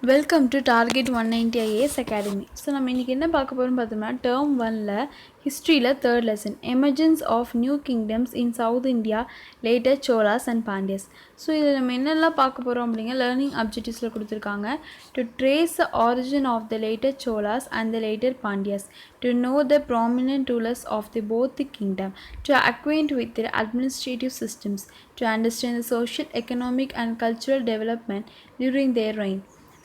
Welcome to target 190 IAS academy. So நம்ம இன்றைக்கி என்ன பார்க்க போகிறோம்னு பார்த்தோம்னா டேர்ம் 1ல் ஹிஸ்ட்ரியில் third lesson emergence of new kingdoms in south India later Cholas and Pandyas. So இதில் நம்ம என்னெல்லாம் பார்க்க போகிறோம் அப்படிங்க லேர்னிங் அப்ஜெக்டிவ்ஸில் கொடுத்துருக்காங்க. To trace the origin of the later Cholas and the later Pandyas, to know the prominent rulers of the both the kingdom, to acquaint with their administrative systems, to understand the social, economic and cultural development during their reign.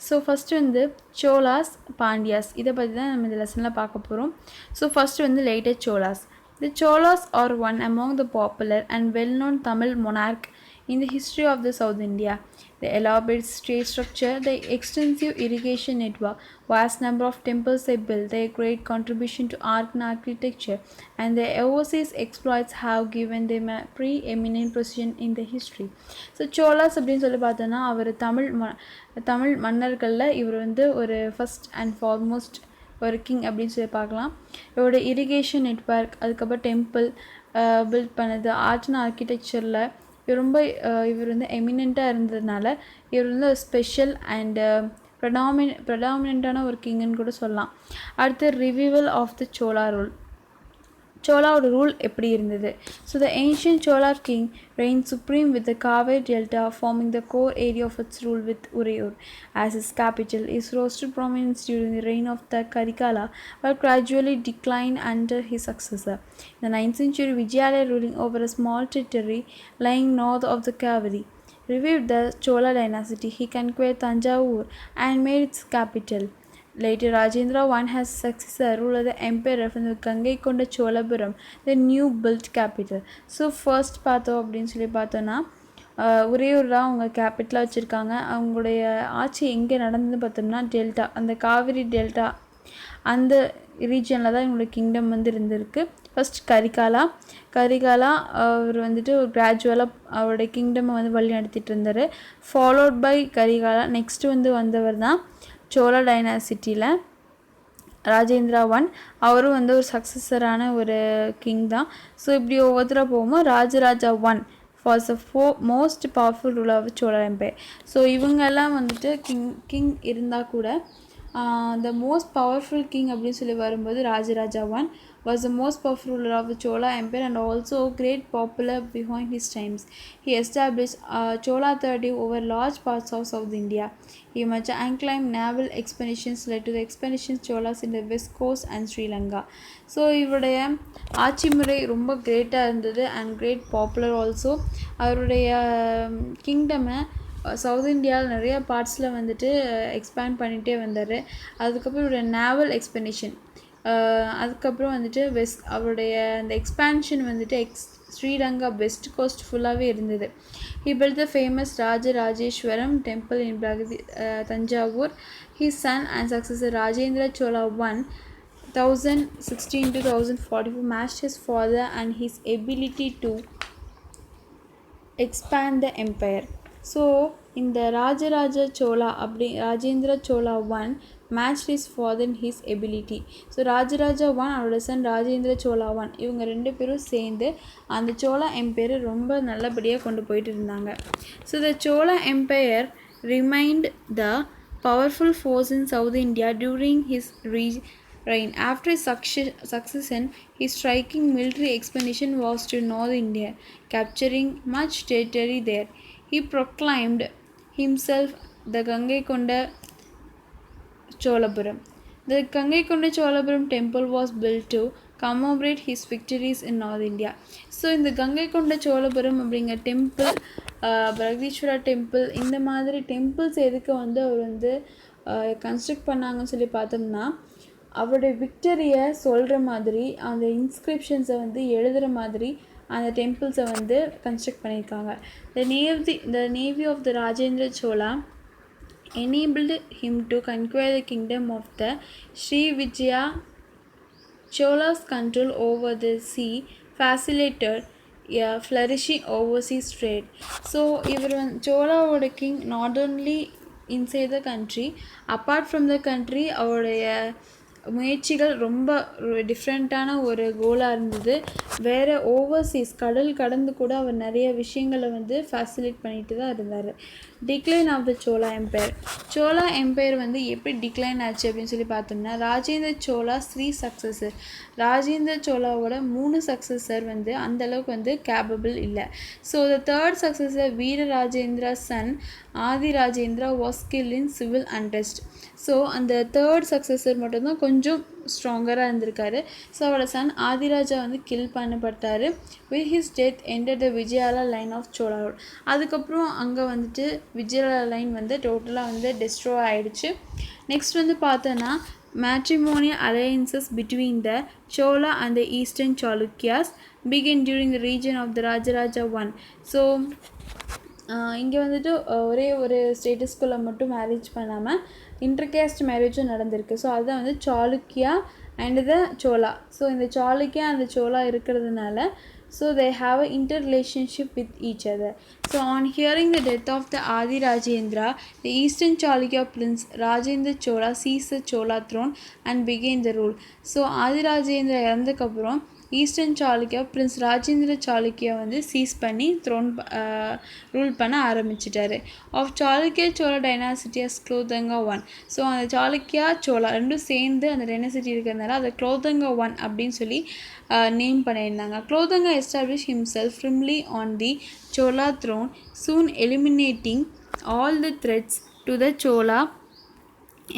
So first வந்து சோலாஸ் பாண்டியாஸ் இதை பற்றி தான் நம்ம இந்த லெசனில் பார்க்க போகிறோம். So first வந்து later Cholas. The Cholas are one among the popular and well-known Tamil monarch in the history of the South India. The elaborate state structure, the extensive irrigation network, vast number of temples they built, their great contribution to art and architecture, and their overseas exploits have given them a preeminent position in the history. So Cholas அப்படின்னு சொல்லி பார்த்தோன்னா அவர் தமிழ் மன்னர்களில் இவர் வந்து ஒரு first and foremost ஒரு king அப்படின்னு சொல்லி பார்க்கலாம். இவரோட இரிகேஷன் நெட்வொர்க், அதுக்கப்புறம் டெம்பிள் பில்ட் பண்ணது, ஆர்ட் அண்ட் ஆர்கிடெக்சரில் இவர் வந்து எமினெண்ட்டாக இருந்ததுனால இவர் வந்து ஸ்பெஷல் அண்ட் ப்ரெடாமினண்ட்டான ஒரு கிங்குன்னு கூட சொல்லலாம். அடுத்து revival of the Chola rule. சோலாவோட ரூல் எப்படி இருந்தது? So the ancient Chola king reigned supreme with the Kaveri Delta forming the core area of its rule with Urayur as its capital. His rose to prominence during the reign of the Karikala but gradually declined under his successor. In the 9th century, Vijayalaya, ruling over a small territory lying north of the Kaveri, revived the Chola dynasty. He conquered Tanjavur and made its capital. Later, Rajendra I has successor ruled the emperor from the Gangaikonda Cholapuram, the new built capital. So first பார்த்தோம் அப்படின்னு சொல்லி பார்த்தோன்னா உறையூர் தான் அவங்க கேபிட்டலாக வச்சுருக்காங்க. அவங்களுடைய ஆட்சி எங்கே நடந்ததுன்னு பார்த்தோம்னா டெல்டா, அந்த காவிரி டெல்டா அந்த ரீஜனில் தான் இவங்களோட கிங்டம் வந்து இருந்திருக்கு. ஃபஸ்ட் கரிகாலா அவர் வந்துட்டு ஒரு கிராஜுவலாக அவருடைய கிங்டமை வந்து வழி நடத்திட்டு இருந்தார். Followed by கரிகாலா. நெக்ஸ்ட் வந்து வந்தவர் தான் சோழ டைனாசிட்டியில் ராஜேந்திரா I. அவரும் வந்து ஒரு சக்ஸஸரான ஒரு கிங் தான். ஸோ இப்படி ஒவ்வொருத்தராக போகும்போது Rajaraja I was the most powerful ruler of Chola empire. So இவங்கெல்லாம் வந்துட்டு கிங் இருந்தால் கூட த மோஸ்ட் பவர்ஃபுல் கிங் அப்படின்னு சொல்லி வரும்போது Rajaraja I was the most powerful ruler of the Chola Empire and also great popular behind his times. He established Chola authority over large parts of South India. He much acclaimed naval expeditions led to the expeditions Cholas in the west coast and Sri Lanka. So இவருடைய ஆட்சி முறை ரொம்ப கிரேட்டாக இருந்தது and great popular also. அவருடைய கிங்டமை south இந்தியாவில் நிறைய பார்ட்ஸில் வந்துட்டு expand பண்ணிகிட்டே வந்தார். அதுக்கப்புறம் இவருடைய நேவல் எக்ஸ்பெடிஷன், அதுக்கப்புறம் வந்துட்டு அவருடைய அந்த எக்ஸ்பேன்ஷன் வந்துட்டு ஸ்ரீலங்கா வெஸ்ட் கோஸ்ட் ஃபுல்லாகவே இருந்தது. He built the famous Rajarajeshwaram temple in Tanjavur. His son and successor Rajendra Chola I 1016 to 1044 matched his father and his ability to expand the empire. So இந்த ராஜராஜேந்திர சோலா I match his father in his ability. So Rajaraja I அவரோட Sun Rajendra chola I இவங்க ரெண்டு பேரும் சேர்ந்து அந்த சோலா எம்பையரை ரொம்ப நல்லபடியாக கொண்டு போயிட்டு இருந்தாங்க. So the Chola empire remained the powerful force in south India during his reign. After his succession, his striking military expedition was to North India, capturing much territory there. He proclaimed himself the Gangaikonda Cholapuram. The Gangaikonda Cholapuram temple was built to commemorate his victories in North India. So இந்த கங்கைகொண்ட சோழபுரம் அப்படிங்கிற temple, Brihadeeswara temple, இந்த மாதிரி temples எதுக்கு வந்து அவர் வந்து construct பண்ணாங்கன்னு சொல்லி பார்த்தோம்னா அவருடைய விக்டரியை சொல்கிற மாதிரி அந்த இன்ஸ்கிரிப்ஷன்ஸை வந்து எழுதுகிற மாதிரி அந்த டெம்பிள்ஸை வந்து கன்ஸ்ட்ரக்ட் பண்ணியிருக்காங்க. The navy of the Rajendra Chola enabled him to conquer the kingdom of the Srivijaya. Chola's control over the sea facilitated a flourishing overseas trade. So இவர் சோலாவோட king not only inside the country, apart from the country அவருடைய முயற்சிகள் ரொம்ப டிஃப்ரெண்ட்டான ஒரு கோலாக இருந்தது. வேறு ஓவர்சீஸ் கடல் கடந்து கூட அவர் நிறைய விஷயங்களை வந்து ஃபேசிலிட்டேட் பண்ணிட்டு தான் இருந்தார். Decline of the Chola empire. Chola empire வந்து எப்படி டிக்ளைன் ஆச்சு அப்படின்னு சொல்லி பார்த்தோம்னா, ராஜேந்திர சோலா 3 சக்ஸஸர். ராஜேந்திர சோலாவோட 3 சக்ஸஸர் வந்து அந்தளவுக்கு வந்து கேப்பபிள் இல்லை. So the third successor Vira Rajendra son Adi Rajendra was killed in civil unrest. So அந்த தேர்ட் சக்ஸஸர் மட்டும்தான் கொஞ்சம் ஸ்ட்ராங்கராக இருந்திருக்காரு. ஸோ அவரோட சன் ஆதிராஜா வந்து கில் பண்ணப்பட்டார். With his death enter the Vijayala line of Cholavur. அதுக்கப்புறம் அங்கே வந்துட்டு விஜயாலா லைன் வந்து டோட்டலாக வந்து டெஸ்ட்ராய் ஆகிடுச்சு. நெக்ஸ்ட் வந்து பார்த்தோன்னா matrimonial alliances between the Chola and the Eastern Chalukyas began during the region of the Rajaraja I. So இங்கே வந்துட்டு ஒரே ஒரு ஸ்டேட்டஸ்குள்ளே மட்டும் மேரேஜ் பண்ணாமல் இன்டர்கேஸ்ட் மேரேஜும் நடந்திருக்கு. ஸோ அதுதான் வந்து Chalukya and the chola. So இந்த சாளுக்கியா அந்த சோலா இருக்கிறதுனால so they have an interrelationship with each other. So on hearing the death of the Adi Rajendra, the Eastern Chalukya prince Rajendra Chola seized the Chola throne and began the rule. So Adi Rajendra இறந்ததுக்கப்புறம் eastern Chalukya prince Rajendra Chalukya வந்து seize பண்ணி throne rule பண்ண ஆரம்பிச்சிட்டாரு. Of Chalukya Chola dynasty as Kulothunga I. So அந்த சாளுக்கியா சோழா ரெண்டும் சேர்ந்து அந்த dynasty இருக்கிறதுனால அதை குலோத்துங்கா I அப்படின்னு சொல்லி நேம் பண்ணியிருந்தாங்க. Kulothunga establish himself firmly on the Chola throne, soon eliminating all the threats to the Chola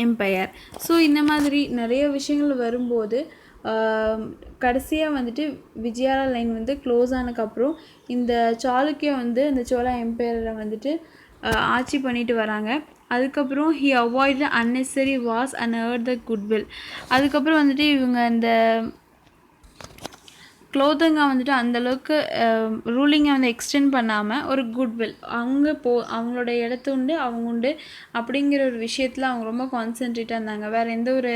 empire. So இந்த மாதிரி நிறைய விஷயங்கள் வரும்போது கடைசியாக வந்துட்டு விஜயாலா லைன் வந்து க்ளோஸ் ஆனதுக்கப்புறம் இந்த சாளுக்கியா வந்து இந்த சோழா எம்பையரை வந்துட்டு ஆட்சி பண்ணிட்டு வராங்க. அதுக்கப்புறம் he avoid the unnecessary Wars and earn the goodwill. அதுக்கப்புறம் வந்துட்டு இவங்க இந்த குலோத்துங்கா வந்துட்டு அந்தளவுக்கு ரூலிங்கை வந்து எக்ஸ்டெண்ட் பண்ணாமல் ஒரு குட்வில் அவங்களோட இடத்து உண்டு அவங்க உண்டு அப்படிங்கிற ஒரு விஷயத்தில் அவங்க ரொம்ப கான்சென்ட்ரேட்டாக இருந்தாங்க. வேறு எந்த ஒரு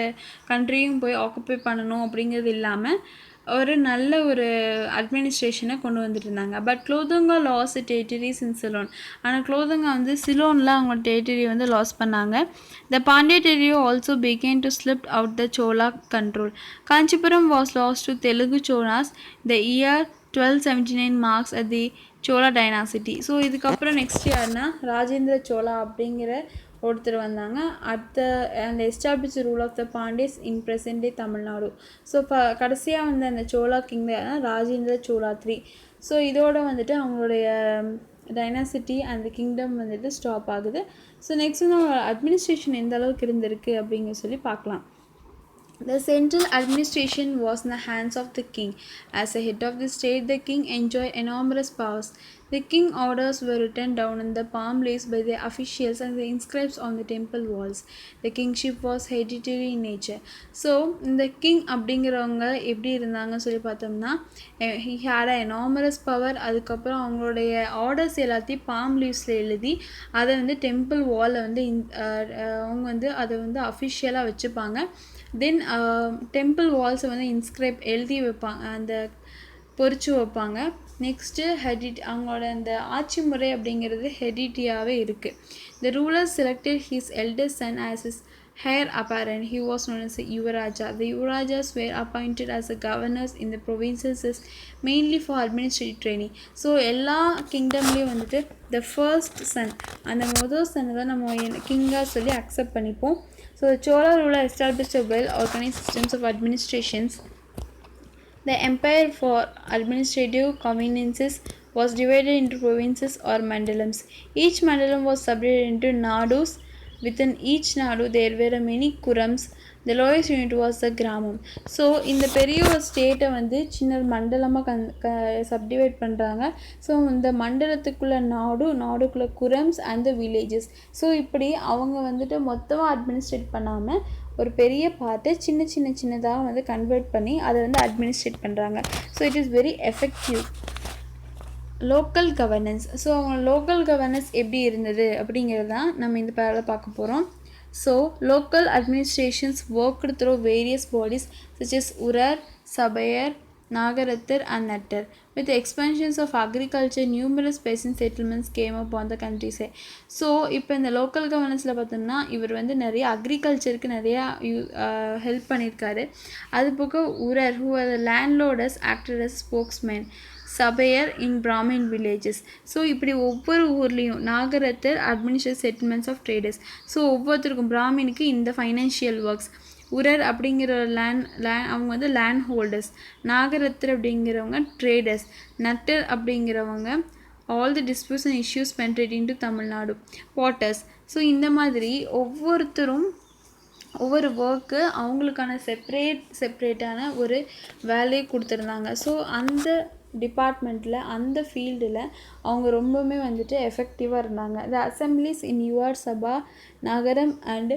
கண்ட்ரியும் போய் ஆக்குப்பை பண்ணணும் அப்படிங்கிறது இல்லாமல் ஒரு நல்ல ஒரு அட்மினிஸ்ட்ரேஷனை கொண்டு வந்துட்டு இருந்தாங்க. But Kulothunga lost territories in Ceylon. ஆனால் குலோத்துங்கா வந்து சிலோனில் அவங்க டெரிட்டரி வந்து லாஸ் பண்ணாங்க. The Pandya territory also began to slip out the Chola control. Kanchipuram was lost to Telugu Cholas. The year 1279 marks at the Chola dynasty. So இதுக்கப்புறம் நெக்ஸ்ட் யாருன்னா ராஜேந்திர சோலா அப்படிங்கிற ஒருத்தர் வந்தாங்க. And establish rule of the Pandyas in present day Tamil Nadu. So கடைசியாக வந்து அந்த சோலா கிங்டம் ராஜேந்திர சோலா III. So இதோட வந்துட்டு அவங்களுடைய டைனாசிட்டி அந்த கிங்டம் வந்துட்டு ஸ்டாப் ஆகுது. ஸோ நெக்ஸ்ட் வந்து அவங்களோட அட்மினிஸ்ட்ரேஷன் எந்த அளவுக்கு இருந்திருக்கு அப்படிங்கிற சொல்லி பார்க்கலாம். The central administration was in the hands of the king. As a head of the state, the king enjoyed enormous powers. The king's orders were written down in the palm leaves by the officials and the inscribed on the temple walls. The kingship was hereditary in nature. So, இந்த king அப்படிங்கிறவங்க எப்படி இருந்தாங்கன்னு சொல்லி பார்த்தோம்னா, he had an enormous power. அதுக்கப்புறம் அவங்களுடைய orders எல்லாத்தையும் bomb லீவ்ஸில் எழுதி அதை வந்து டெம்பிள் வாலில் வந்து அவங்க வந்து அதை வந்து அஃபிஷியலாக வச்சுப்பாங்க. தென் டெம்பிள் வால்ஸை வந்து இன்ஸ்கிரைப் எழுதி வைப்பாங்க, அந்த பொறிச்சு வைப்பாங்க. நெக்ஸ்ட்டு அவங்களோட அந்த ஆட்சி முறை அப்படிங்கிறது ஹெரிடிட்டியாகவே இருக்குது. த ruler selected his eldest Sun as is heir apparent. He was known as a Yuvaraja. The Yuvarajas were appointed as the governors in the provinces mainly for administrative training. So எல்லா கிங்டம்லேயும் வந்துட்டு the first Sun அந்த முதல் சன்னை தான் நம்ம கிங்காக சொல்லி accept பண்ணிப்போம். So Chola ruler established a well-organized systems of administrations. The empire for administrative conveniences was divided into provinces or mandalams. Each mandalam was subdivided into nadus. Within each nadu there were many kurams. The lowest unit was the கிராமம். So இந்த பெரிய ஒரு ஸ்டேட்டை வந்து சின்ன மண்டலமாக subdivide பண்ணுறாங்க. So இந்த மண்டலத்துக்குள்ள நாடுக்குள்ள குரம்ஸ் அண்ட் த வில்லேஜஸ். ஸோ இப்படி அவங்க வந்துட்டு மொத்தமாக அட்மினிஸ்ட்ரேட் பண்ணாமல் ஒரு பெரிய பார்ட்டை சின்னதாக வந்து கன்வெர்ட் பண்ணி அதை வந்து அட்மினிஸ்ட்ரேட் பண்ணுறாங்க. So it is very effective. Local governance. So அவங்க லோக்கல் கவர்னன்ஸ் எப்படி இருந்தது அப்படிங்கிறது தான் நம்ம இந்த பேரில் பார்க்க போகிறோம். So local administrations worked through various bodies such as உரர், சபையர், நாகரத்தர் and நட்டர். With the expansions of agriculture, numerous peasant settlements came up on the countryside. So இப்போ இந்த லோக்கல் கவர்னன்ஸில் பார்த்தோம்னா இவர் வந்து நிறைய அக்ரிகல்ச்சருக்கு நிறையா ஹெல்ப் பண்ணியிருக்காரு. அது போக உரர் who are the landlords acted as spokesmen. சபையர் இன் பிராமின் வில்லேஜஸ். ஸோ இப்படி ஒவ்வொரு ஊர்லேயும் Nagarattar administrative settlements of traders. So ஒவ்வொருத்தருக்கும் பிராமினுக்கு இந்த ஃபைனான்ஷியல் ஒர்க்ஸ். உரர் அப்படிங்கிற அவங்க வந்து லேண்ட் ஹோல்டர்ஸ். நாகரத்தர் அப்படிங்கிறவங்க ட்ரேடர்ஸ். நட்டர் அப்படிங்கிறவங்க all the disputes and issues penetrating to Tamil Nadu. பாட்டர்ஸ். ஸோ இந்த மாதிரி ஒவ்வொருத்தரும் ஒவ்வொரு ஒர்க்கு அவங்களுக்கான செப்ரேட்டான ஒரு வேலையை கொடுத்துருந்தாங்க. ஸோ அந்த டிபார்ட்மெண்ட்டில் அந்த ஃபீல்டில் அவங்க ரொம்பவுமே வந்துட்டு எஃபெக்டிவாக இருந்தாங்க. த அசம்பிளிஸ் இன் யுவர் சபா நகரம் அண்ட்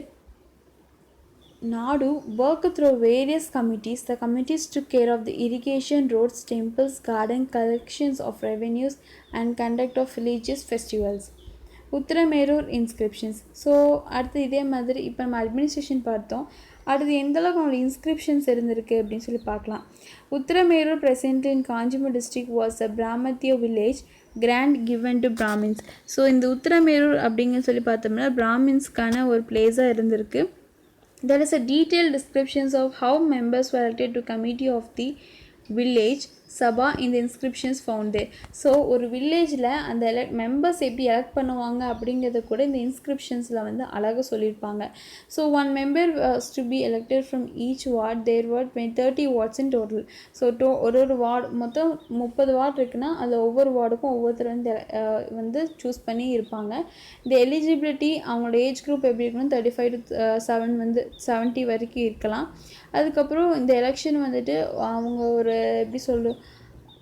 நாடு work through various committees. The committees took care of the irrigation, roads, temples, garden, collections of revenues and conduct of religious festivals. Uthiramerur inscriptions. So அடுத்து இதே மாதிரி இப்போ நம்ம அட்மினிஸ்ட்ரேஷன் பார்த்தோம். அடுத்து எந்தளவுக்கு அவங்களோட இன்ஸ்கிரிப்ஷன்ஸ் இருந்திருக்கு அப்படின்னு சொல்லி பார்க்கலாம். Uthiramerur present in Kanchipuram district was a Brahmadeya village grant given to Brahmins. So இந்த உத்திரமேரூர் அப்படிங்கன்னு சொல்லி பார்த்தோம்னா பிராமின்ஸ்க்கான ஒரு பிளேஸாக இருந்திருக்கு. There is a detailed descriptions of how members were elected to committee of the village சபா இந்த இன்ஸ்கிரிப்ஷன்ஸ் ஃபவுண்ட் தேர். ஸோ ஒரு வில்லேஜில் அந்த மெம்பர்ஸ் எப்படி எலெக்ட் பண்ணுவாங்க அப்படிங்கிறத கூட இந்த இன்ஸ்கிரிப்ஷன்ஸில் வந்து அழகாக சொல்லியிருப்பாங்க. So one member to be elected from each ward. There ward 30 wards in total. So ஒரு வார்டு மொத்தம் 30 வார்டு இருக்குன்னா அதில் ஒவ்வொரு வார்டுக்கும் ஒவ்வொருத்தர் வந்து சூஸ் பண்ணி இருப்பாங்க. இந்த எலிஜிபிலிட்டி அவங்களோட ஏஜ் குரூப் எப்படி இருக்கணும் 35 to 7 வந்து 70 வரைக்கும் இருக்கலாம். அதுக்கப்புறம் இந்த எலெக்ஷன் வந்துட்டு அவங்க ஒரு எப்படி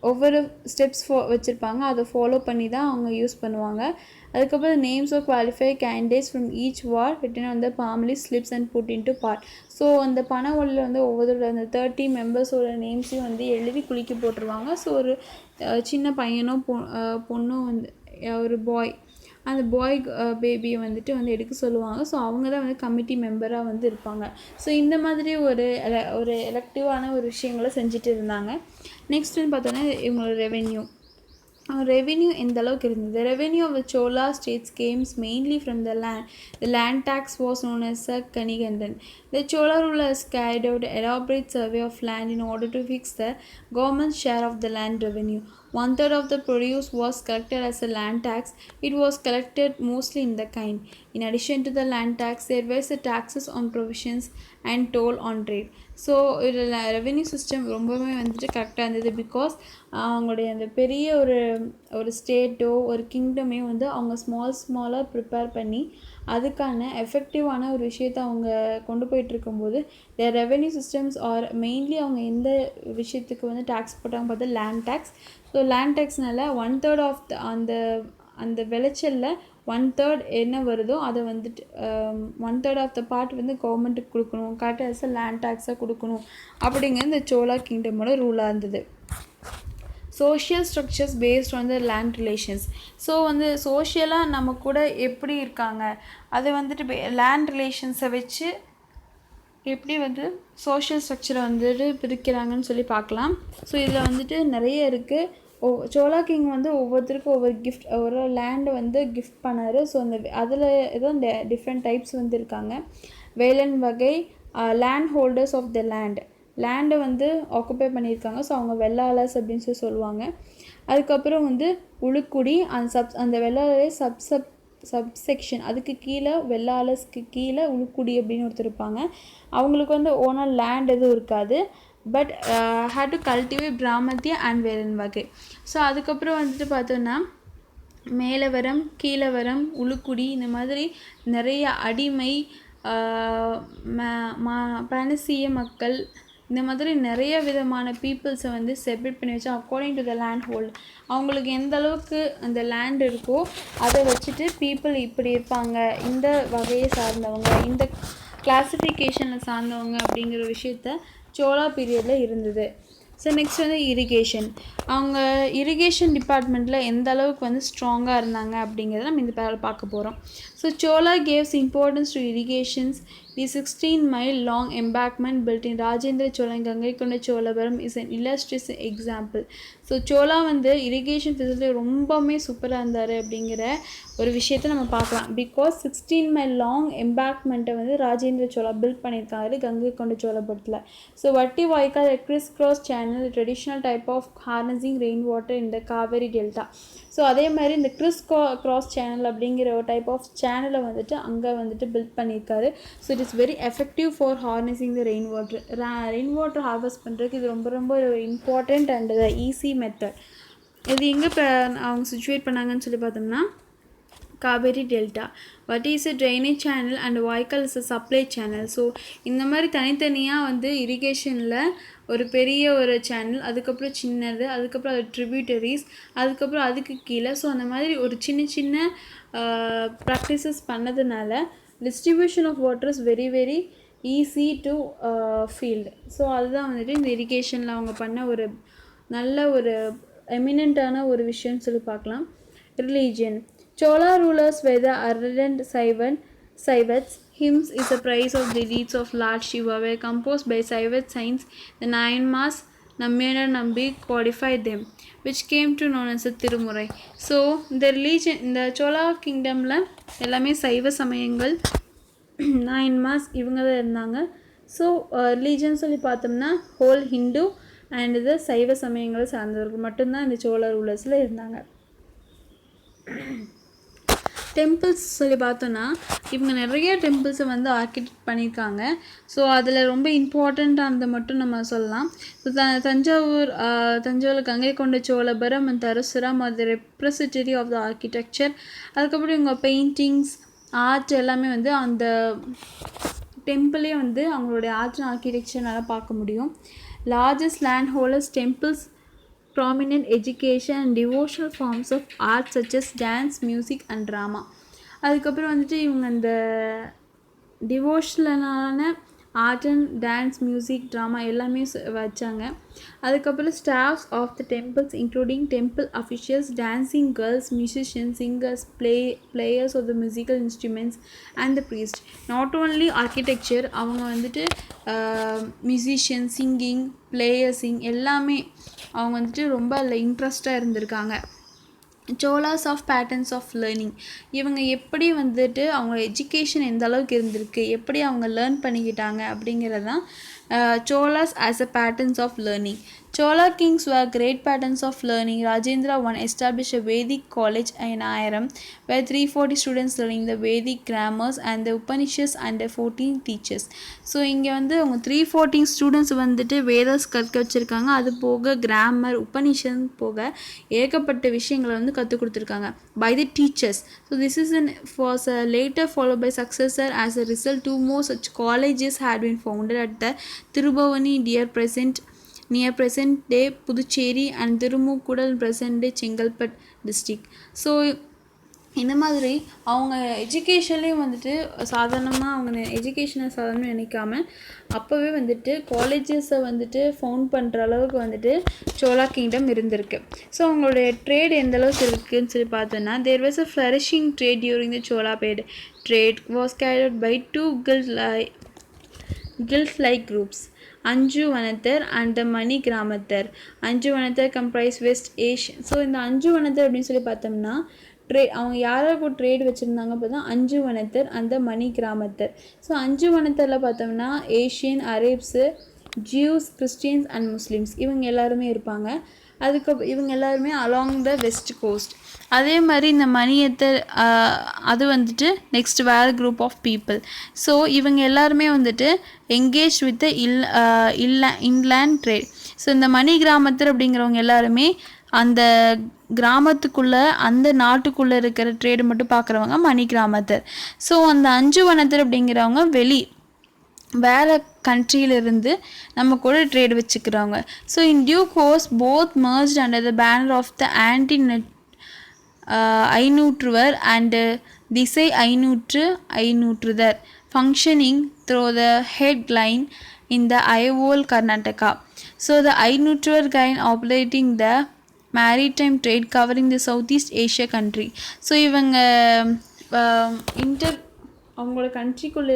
ஒவ்வொரு ஸ்டெப்ஸ் வச்சுருப்பாங்க. அதை ஃபாலோ பண்ணி தான் அவங்க யூஸ் பண்ணுவாங்க. அதுக்கப்புறம் names of qualified candidates from each ward written on the palm leaf slips and put in to pot. So அந்த பண ஓலையில் வந்து ஒவ்வொரு அந்த 30 மெம்பர்ஸோட நேம்ஸையும் வந்து எழுதி குளிக்க போட்டுருவாங்க. ஸோ ஒரு சின்ன பையனோ பொண்ணும் வந்து ஒரு பாய் அந்த பாய் பேபியை வந்துட்டு வந்து எடுக்க சொல்லுவாங்க. ஸோ அவங்க தான் வந்து கமிட்டி மெம்பராக வந்து இருப்பாங்க. ஸோ இந்த மாதிரி ஒரு எலெக்டிவான ஒரு விஷயங்களை செஞ்சுட்டு இருந்தாங்க. நெக்ஸ்ட் வந்து பார்த்தோன்னா இவங்களோட ரெவென்யூ எந்த அளவுக்கு இருந்தது. The revenue of the Chola states came mainly from the land. The land tax was known as a Kanigandan. The Chola rulers carried out an elaborate survey of land in order to fix the government's share of the land revenue. 1/3 of the produce was collected as a land tax. It was collected mostly in the kind. In addition to the land tax, there were the taxes on provisions and toll on trade. So இதில் revenue system ரொம்பவே வந்துட்டு கரெக்டாக இருந்தது. Because அவங்களுடைய அந்த பெரிய ஒரு ஸ்டேட்டோ ஒரு கிங்டமே வந்து அவங்க ஸ்மாலாக ப்ரிப்பேர் பண்ணி அதுக்கான எஃபெக்டிவான ஒரு விஷயத்தை அவங்க கொண்டு போயிட்டுருக்கும்போது the revenue systems are mainly அவங்க எந்த விஷயத்துக்கு வந்து டேக்ஸ் போட்டாங்க பார்த்தா லேண்ட் டேக்ஸ். ஸோ லேண்ட் டேக்ஸ்னால 1/3 ஆஃப் அந்த விளைச்சலில் 1/3 என்ன வருதோ அதை வந்துட்டு 1/3 ஆஃப் த பார்ட் வந்து கவர்மெண்ட்டுக்கு கொடுக்கணும். கரெக்டாக லேண்ட் டேக்ஸாக கொடுக்கணும் அப்படிங்கிற இந்த சோலா கிங்டமோட ரூலாக இருந்தது. Social structures based on the land relations. So வந்து சோஷியலாக நம்ம கூட எப்படி இருக்காங்க அது வந்துட்டு லேண்ட் ரிலேஷன்ஸை வச்சு எப்படி வந்து சோஷியல் ஸ்ட்ரக்சரை வந்துட்டு பிரிக்கிறாங்கன்னு சொல்லி பார்க்கலாம். ஸோ இதில் வந்துட்டு நிறைய இருக்குது. சோலா கிங் வந்து ஒவ்வொருத்தருக்கும் ஒவ்வொரு கிஃப்ட் ஒரு லேண்டை வந்து கிஃப்ட் பண்ணார். ஸோ அந்த அதில் ஏதோ டிஃப்ரெண்ட் டைப்ஸ் வந்து இருக்காங்க. வேலன் வகை லேண்ட் ஹோல்டர்ஸ் ஆஃப் த லேண்டை வந்து ஆக்குப்பை பண்ணியிருக்காங்க. ஸோ அவங்க வெள்ளாளர்ஸ் அப்படின்னு சொல்லுவாங்க. அதுக்கப்புறம் வந்து உளுக்குடி அந்த வெள்ளாளரே சப்செக்ஷன் அதுக்கு கீழே வெள்ளாளர்ஸ்க்கு கீழே உளுக்குடி அப்படின்னு ஒருத்தர் இருப்பாங்க. அவங்களுக்கு வந்து ஓனர் லேண்ட் எதுவும் இருக்காது. But had to cultivate Brahmadeya and வேலன் வகை. ஸோ அதுக்கப்புறம் வந்துட்டு பார்த்தோன்னா மேலவரம் கீழவரம் உளுக்குடி இந்த மாதிரி நிறைய அடிமை பனசிய மக்கள் இந்த மாதிரி நிறைய விதமான பீப்புள்ஸை வந்து செப்பரேட் பண்ணி வச்சு according to the land hold அவங்களுக்கு எந்த அளவுக்கு அந்த லேண்ட் இருக்கோ அதை வச்சுட்டு பீப்புள் இப்படி இருப்பாங்க இந்த வகையை சார்ந்தவங்க இந்த கிளாசிஃபிகேஷனில் சார்ந்தவங்க அப்படிங்கிற விஷயத்த சோலா பீரியடில் இருந்தது. ஸோ நெக்ஸ்ட் வந்து அவங்க இரிகேஷன் டிபார்ட்மெண்ட்டில் எந்த அளவுக்கு வந்து ஸ்ட்ராங்காக இருந்தாங்க அப்படிங்கிறத நம்ம இந்த பேரில் பார்க்க போகிறோம். So Chola gives importance to irrigations The 16-mile long embankment built in Rajendra Chola and Gangaikonda Cholapuram is an illustrious example. So Chola வந்து இரிகேஷன் ஃபெசிலிட்டி ரொம்பவுமே சூப்பராக இருந்தார் அப்படிங்கிற ஒரு விஷயத்தை நம்ம பார்க்கலாம். பிகாஸ் 16 மைல் லாங் எம்பாக்மெண்ட்டை வந்து ராஜேந்திர சோலா பில்ட் பண்ணியிருக்காரு கங்கை கொண்ட சோழபுரத்தில். ஸோ வட்டி வாய்க்கால் criss cross channel traditional type of harnessing rain water இந்த காவேரி டெல்டா. ஸோ அதே மாதிரி இந்த கிறிஸ் கிராஸ் சேனல் அப்படிங்கிற ஒரு டைப் ஆஃப் சேனலை வந்துட்டு அங்கே வந்துட்டு பில்ட் பண்ணியிருக்காரு. So it is very effective for harnessing the rain water. Rain water harvest பண்ணுறதுக்கு இது ரொம்ப ரொம்ப இம்பார்ட்டண்ட் அண்ட் ஈஸி மெத்தட். இது எங்கே இப்போ அவங்க சிச்சுவேட் பண்ணாங்கன்னு சொல்லி பார்த்தோம்னா Kaveri delta. What is a drainage channel and வாய்க்கால் is a supply channel. So இந்த மாதிரி தனித்தனியாக வந்து இரிகேஷனில் ஒரு பெரிய ஒரு சேனல், அதுக்கப்புறம் சின்னது, அதுக்கப்புறம் அது ட்ரிபியூட்டரிஸ், அதுக்கப்புறம் அதுக்கு கீழே. ஸோ அந்த மாதிரி ஒரு சின்ன சின்ன ப்ராக்டிசஸ் பண்ணதுனால distribution of water is very very easy to field. So அதுதான் வந்துட்டு இந்த இரிகேஷனில் அவங்க பண்ண ஒரு நல்ல ஒரு எமினெண்ட்டான ஒரு விஷயம்னு சொல்லி பார்க்கலாம். Religion. Chola rulers were the ardent Saivats. Hymns is a praise of the deeds of Lord Shiva were composed by Saivat saints. The 9 Mass Nammiyana Nambi codified them, which came to known as the Tirumurai. So the religion in the Chola kingdom எல்லாமே சைவ சமயங்கள் 9 Mass இவங்க தான் இருந்தாங்க. So religion சொல்லி பார்த்தோம்னா whole Hindu and இது சைவ சமயங்களை சார்ந்தவர்கள் மட்டும்தான் இந்த சோழ ரூலர்ஸில் இருந்தாங்க. டெம்பிள்ஸ் சொல்லி பார்த்தோன்னா இவங்க நிறைய டெம்பிள்ஸை வந்து ஆர்கிடெக்ட் பண்ணியிருக்காங்க. ஸோ அதில் ரொம்ப இம்பார்ட்டண்ட்டானதை மட்டும் நம்ம சொல்லலாம். தஞ்சாவூர் கங்கை கொண்ட சோழபுரம் அண்ட் தருசுரம் அது ரெப்ரசன்டேட்டிவ் ஆஃப் த ஆர்கிடெக்சர். அதுக்கப்புறம் இவங்க பெயிண்டிங்ஸ் ஆர்ட் எல்லாமே வந்து அந்த டெம்பிளே வந்து அவங்களுடைய ஆர்ட் அண்ட் ஆர்கிடெக்சர்னால பார்க்க முடியும். Largest land holders temples prominent education and devotional forms of art such as dance, music and drama. அதுக்கப்புறம் வந்துட்டு இவங்க அந்த டிவோஷனலான art and dance, music, drama எல்லாமே வச்சாங்க. அதுக்கப்புறம் staffs of the temples including temple officials, dancing girls, musicians, singers, players of the musical instruments and the priest. Not only architecture, அவங்க வந்துட்டு மியூசிஷியன், சிங்கிங், பிளேயர்ஸிங் எல்லாமே அவங்க வந்துட்டு ரொம்ப அதில் இன்ட்ரெஸ்டாக இருந்திருக்காங்க. Cholas of patterns of learning. இவங்க எப்படி வந்துட்டு அவங்க எஜுகேஷன் எந்த அளவுக்கு இருந்திருக்கு, எப்படி அவங்க லேர்ன் பண்ணிக்கிட்டாங்க அப்படிங்கிறது தான் Cholas as a patterns of learning. Chola kings were great patterns of learning. Rajendra I established a Vedic college in Ayaram where 340 students learning the Vedic grammars and the Upanishads and 14 teachers. So இங்கே வந்து அவங்க 340 students வந்துட்டு வேதாஸ் கற்க வச்சுருக்காங்க. அது போக grammar, உபனிஷன் போக ஏகப்பட்ட விஷயங்களை வந்து கற்றுக் கொடுத்துருக்காங்க by the teachers. So this is was later followed by successor. As a result, 2 more such colleges had been founded at the Tirubhavani near present day Puducherry and Tirumukudal present day Chengalpet district. So இந்த மாதிரி அவங்க எஜுகேஷன்லேயும் வந்துட்டு சாதாரணமாக அவங்க எஜுகேஷனை சாதாரணமாக நினைக்காம அப்போவே வந்துட்டு காலேஜஸை வந்துட்டு ஃபவுண்ட் பண்ணுற அளவுக்கு வந்துட்டு சோலா கிங்டம் இருந்திருக்கு. ஸோ அவங்களுடைய ட்ரேட் எந்த அளவுக்கு இருக்குதுன்னு சொல்லி பார்த்தோன்னா there was a flourishing trade during the Chola period. Trade was carried by 2 guild-like groups, Anju Vanathar and the Mani Gramathar. Anju Vanathar comprise West Asia. So இந்த அஞ்சு வனத்தர் அப்படின்னு சொல்லி பார்த்தோம்னா அவங்க யாராவது ட்ரேட் வச்சுருந்தாங்க அப்போ தான் அஞ்சு வனத்தர் அந்த மணி கிராமத்தர். ஸோ அஞ்சு வனத்தரில் பார்த்தோம்னா Asian, Arabs, Jews, Christians and Muslims இவங்க எல்லாருமே இருப்பாங்க. இவங்க எல்லாருமே அலாங் த வெஸ்ட் கோஸ்ட். அதே மாதிரி இந்த மணியத்தர் அது வந்துட்டு நெக்ஸ்ட் வேறு குரூப் ஆஃப் பீப்புள். ஸோ இவங்க எல்லாருமே வந்துட்டு engage with inland trade. So இந்த மணி கிராமத்தர் அப்படிங்கிறவங்க எல்லாருமே அந்த கிராமத்துக்குள்ளே அந்த நாட்டுக்குள்ளே இருக்கிற ட்ரேடு மட்டும் பார்க்குறவங்க மணி கிராமத்தர். ஸோ அந்த அஞ்சு வனத்தர் அப்படிங்கிறவங்க வேறு கண்ட்ரியிலிருந்து நம்ம கூட ட்ரேட் வச்சுக்கிறவங்க. So in due course both merged under the banner of the anti Ainnurruvar and திசை ஐநூற்றுதர் functioning through the head line in the Aihole Karnataka. So the Ainnurruvar gain operating the maritime trade covering the Southeast Asia country. So இவங்க அவங்களோட கண்ட்ரிக்குள்ளே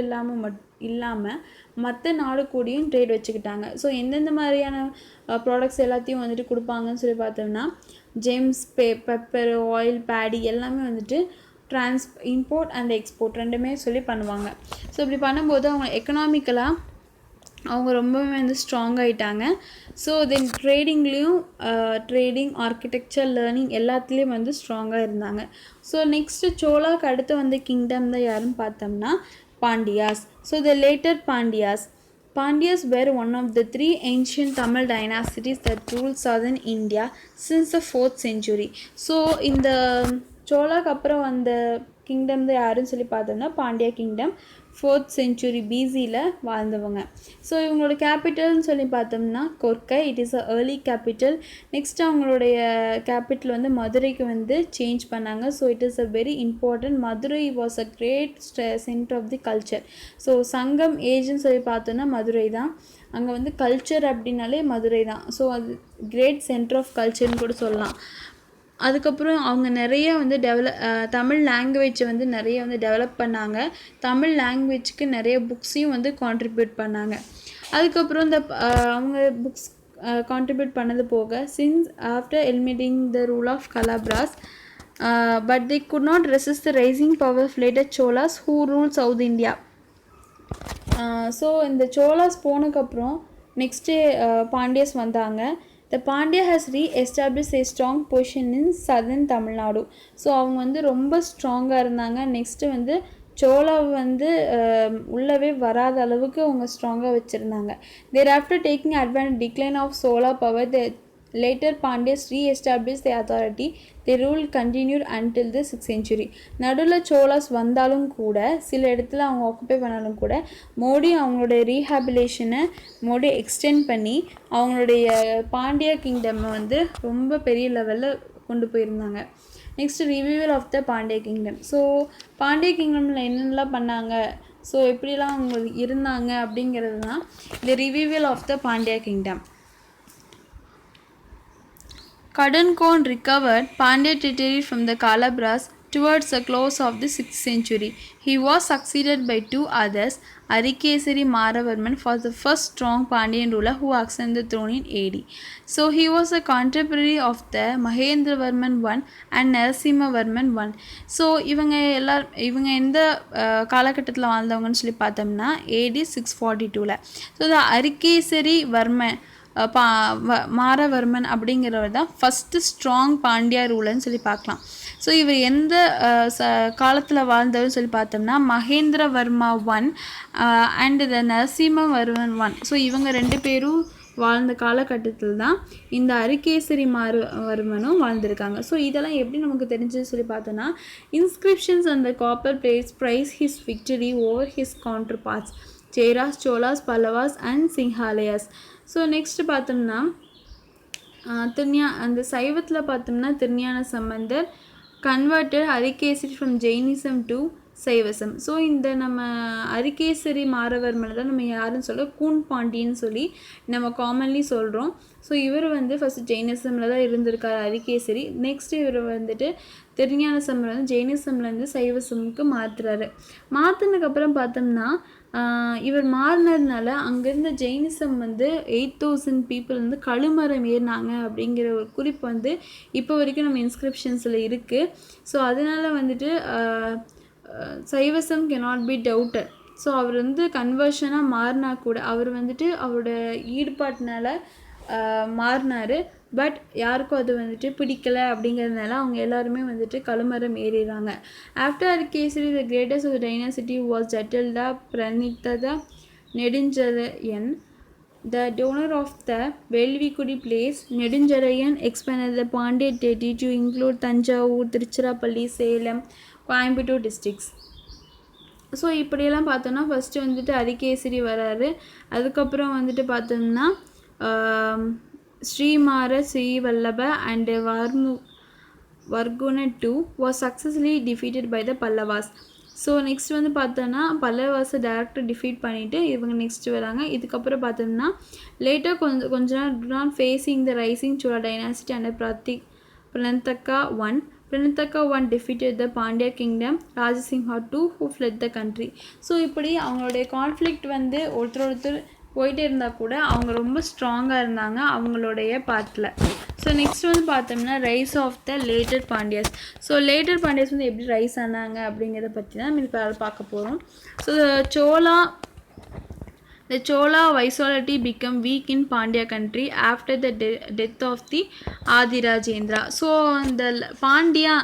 இல்லாமல் மற்ற நாடு கூடயும் trade வச்சுக்கிட்டாங்க. So எந்தெந்த மாதிரியான ப்ராடக்ட்ஸ் எல்லாத்தையும் வந்துட்டு கொடுப்பாங்கன்னு சொல்லி பார்த்தோம்னா ஜெம்ஸ், பெப்பர், ஆயில், பேடி எல்லாமே வந்துட்டு இம்போர்ட் அண்ட் எக்ஸ்போர்ட் ரெண்டுமே சொல்லி பண்ணுவாங்க. ஸோ இப்படி பண்ணும்போது அவங்க எக்கனாமிக்கலாக அவங்க ரொம்பவே வந்து ஸ்ட்ராங் ஆகிட்டாங்க. ஸோ தென் ட்ரேடிங்லேயும் ஆர்கிடெக்சர், லேர்னிங் எல்லாத்துலேயும் வந்து ஸ்ட்ராங்காக இருந்தாங்க. ஸோ நெக்ஸ்ட்டு சோலாக்கு அடுத்து வந்த கிங்டம் தான் யாருன்னு பார்த்தோம்னா Pandyas. So the later Pandyas were one of the 3 ancient Tamil dynasties that ruled southern India since the 4th century. So இந்த சோலாக்கு அப்புறம் வந்த கிங்டம் தான் யாருன்னு சொல்லி பார்த்தோம்னா பாண்டியா கிங்டம் 4th century BCயில் வாழ்ந்தவங்க. ஸோ இவங்களோட கேபிட்டல்னு சொல்லி பார்த்தோம்னா Korkai, it is a early capital. Next அவங்களுடைய கேபிட்டல் வந்து மதுரைக்கு வந்து சேஞ்ச் பண்ணாங்க. So it is a very important. Madurai was a great centre of the culture. So Sangam ஏஜ்னு சொல்லி பார்த்தோன்னா மதுரை தான். அங்கே வந்து கல்ச்சர் அப்படின்னாலே மதுரை தான். ஸோ அது கிரேட் சென்டர் ஆஃப் கல்ச்சர்னு கூட சொல்லலாம். அதுக்கப்புறம் அவங்க நிறைய வந்து தமிழ் லாங்குவேஜை வந்து நிறைய வந்து டெவலப் பண்ணாங்க. தமிழ் லாங்குவேஜ்க்கு நிறைய புக்ஸையும் வந்து கான்ட்ரிபியூட் பண்ணாங்க. அதுக்கப்புறம் இந்த அவங்க புக்ஸ் கான்ட்ரிபியூட் பண்ணது போக since after eliminating the rule of Kalabhras but they could not resist the rising power of later Cholas who rule south India. So இந்த சோலாஸ் போனதுக்கப்புறம் நெக்ஸ்ட்டு பாண்டியஸ் வந்தாங்க. The Pandya has re-established a strong position in southern Tamil Nadu. So அவங்க வந்து ரொம்ப ஸ்ட்ராங்காக இருந்தாங்க. Next வந்து சோலா வந்து உள்ளவே வராத அளவுக்கு அவங்க ஸ்ட்ராங்காக வச்சுருந்தாங்க. There after taking advantage decline of solar power the later Pandyas re-established the authority. Their rule continued until the 6th century. நடுவில் சோலாஸ் வந்தாலும் கூட சில இடத்துல அவங்க ஆக்குப்பை பண்ணாலும் கூட மோடி அவங்களுடைய ரீஹாபிலேஷனை மோடி எக்ஸ்டெண்ட் பண்ணி அவங்களுடைய பாண்டியா கிங்டம் வந்து ரொம்ப பெரிய லெவலில் கொண்டு போயிருந்தாங்க. Next revival of the Pandya kingdom. So Pandya கிங்டமில் என்னென்னலாம் பண்ணாங்க, ஸோ எப்படிலாம் அவங்க இருந்தாங்க அப்படிங்கிறது தான் இந்த revival of the Pandya kingdom. Kadunkorn recovered Pandya territory from the Kalabras towards the close of the 6th century. He was succeeded by 2 others, Arikesari Maravarman was the first strong Pandyan ruler who ascended the throne in AD. So he was a contemporary of the Mahendravarman I and Narasimhavarman I. So இவங்க எந்த காலகட்டத்தில் வாழ்ந்தவங்கன்னு சொல்லி பார்த்தோம்னா AD 642. So இந்த அரிகேசரி வர்மன் மாரவர்மன் அப்படிங்கிறவர் தான் first strong Pandya ரூலர்னு சொல்லி பார்க்கலாம். ஸோ இவர் எந்த காலத்தில் வாழ்ந்தவர்னு சொல்லி பார்த்தோம்னா Mahendravarma 1 and the Narasimhavarman 1. So இவங்க 2 பேரும் வாழ்ந்த காலகட்டத்தில் தான் இந்த அரிகேசரி மாரவர்மனும் வாழ்ந்திருக்காங்க. ஸோ இதெல்லாம் எப்படி நமக்கு தெரிஞ்சது சொல்லி பார்த்தோன்னா இன்ஸ்கிரிப்ஷன்ஸ் அந்த copper plates praise his victory over his counterparts Cheras, Cholas, Pallavas and Sinhalas. So next பார்த்தோம்னா அந்த சைவத்தில் பார்த்தோம்னா Thirugnana Sambandar converted Arikesari from Jainism to Saivism. So இந்த நம்ம அரிகேசரி மாரவர்மனை தான் நம்ம யாருன்னு சொல்ல கூன் பாண்டியன்னு சொல்லி நம்ம காமன்லி சொல்கிறோம். ஸோ இவர் வந்து ஃபஸ்ட்டு ஜெயினிசமில் தான் இருந்திருக்கார் அரிகேசரி. நெக்ஸ்ட்டு இவர் வந்துட்டு திருஞான சம்பந்தர் வந்து ஜெயினிசம்லேருந்து சைவசமுக்கு மாற்றினதுக்கப்புறம் பார்த்தோம்னா இவர் மாறினதுனால அங்கேருந்து ஜெயினிசம் வந்து 8000 பீப்புள் வந்து கழுமரம் ஏறினாங்க அப்படிங்கிற ஒரு குறிப்பு வந்து இப்போ வரைக்கும் நம்ம இன்ஸ்கிரிப்ஷன்ஸில் இருக்குது. ஸோ அதனால் வந்துட்டு சைவசம் கெனாட் பி டவுட்டட். ஸோ அவர் வந்து கன்வர்ஷனாக மாறினா கூட அவர் வந்துட்டு அவரோட ஈடுபாட்டினால மாறினார். பட் யாருக்கும் அது வந்துட்டு பிடிக்கலை அப்படிங்கிறதுனால அவங்க எல்லாருமே வந்துட்டு கழுமரம் ஏறிடுறாங்க. After Arikesari the greatest of dynasty was Jatila Parantaka Nedunjadaiyan. The donor of the Velvikudi place, Nedunjarayan expanded the Pandya territory to include Tanjavur, Tiruchirappalli, Salem, Coimbatore districts. So இப்படியெல்லாம் பார்த்தோன்னா ஃபஸ்ட்டு வந்துட்டு அரிகேசரி வராரு. அதுக்கப்புறம் வந்துட்டு பார்த்தோம்னா Srimara Srivallabha and Varaguna 2 was successfully defeated by the Pallavas. So next வந்து பார்த்தோன்னா பல்லவாஸை டேரக்டாக டிஃபீட் பண்ணிவிட்டு இவங்க நெக்ஸ்ட் வராங்க. இதுக்கப்புறம் பார்த்தோம்னா லேட்டாக கொஞ்ச நாள் facing the rising Chola dynasty and Parantaka 1. Pranitaka I defeated the Pandya kingdom, Rajasingha II who fled the country. So இப்படி அவங்களுடைய கான்ஃப்ளிக்ட் வந்து ஒருத்தர் போயிட்டே இருந்தால் கூட அவங்க ரொம்ப ஸ்ட்ராங்காக இருந்தாங்க அவங்களுடைய பார்ட்டில். ஸோ நெக்ஸ்ட் வந்து பார்த்தோம்னா rise of the later Pandyas. So later Pandyas வந்து எப்படி ரைஸ் ஆனாங்க அப்படிங்கிறத பற்றி தான் நம்ம இப்போ பார்க்க போகிறோம். So The Chola viceroyalty became weak in Pandya country after the death of the Adi Rajendra. So அந்த பாண்டியா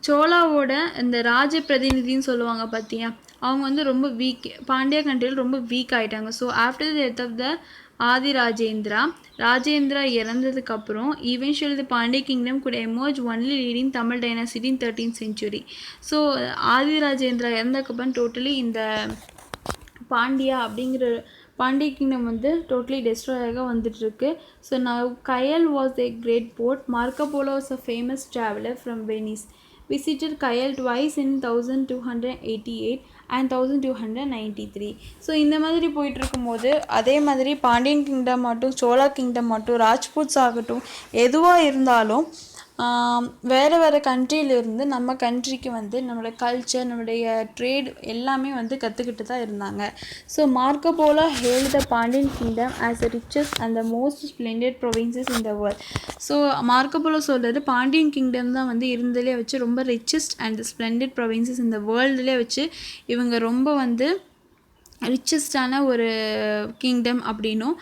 சோலாவோட இந்த ராஜ பிரதிநிதின்னு சொல்லுவாங்க பார்த்தியா, அவங்க வந்து ரொம்ப வீக், பாண்டியா கண்ட்ரியில் ரொம்ப வீக் ஆகிட்டாங்க. So after the death of the Adi Rajendra இறந்ததுக்கப்புறம் eventually the Pandya kingdom could emerge only leading Tamil dynasty in 13th century. So Adi Rajendra இறந்ததுக்கப்புறம் டோட்டலி இந்த பாண்டியா அப்படிங்கிற பாண்டிய கிங்டம் வந்து டோட்டலி டெஸ்ட்ராய் ஆக வந்துட்டுருக்கு. So now Kayal was a great port. Marco Polo was a famous traveler from Venice. Visited Kayal twice in 1288 and 1293. So இந்த மாதிரி போயிட்டுருக்கும் போது அதே மாதிரி பாண்டியன் கிங்டம் மட்டும் சோழா கிங்டம் மட்டும் ராஜ்பூட்ஸ் ஆகட்டும் எதுவாக இருந்தாலும் வேறு கண்ட்ரியிலிருந்து நம்ம கண்ட்ரிக்கு வந்து நம்மளோட கல்ச்சர் நம்மளுடைய ட்ரேட் எல்லாமே வந்து கற்றுக்கிட்டு தான் இருந்தாங்க. So Marco Polo hailed the Pandyan kingdom as the richest and the most splendid provinces in the world. So Marco Polo சொல்கிறது பாண்டியன் கிங்டம் தான் வந்து இருந்ததுலேயே வச்சு ரொம்ப ரிச்சஸ்ட் அண்ட் ஸ்ப்ளெண்டட் ப்ரொவின்சஸ் இந்த வேர்ல்டுலேயே வச்சு இவங்க ரொம்ப வந்து ரிச்சஸ்டான ஒரு கிங்டம் அப்படின்னும்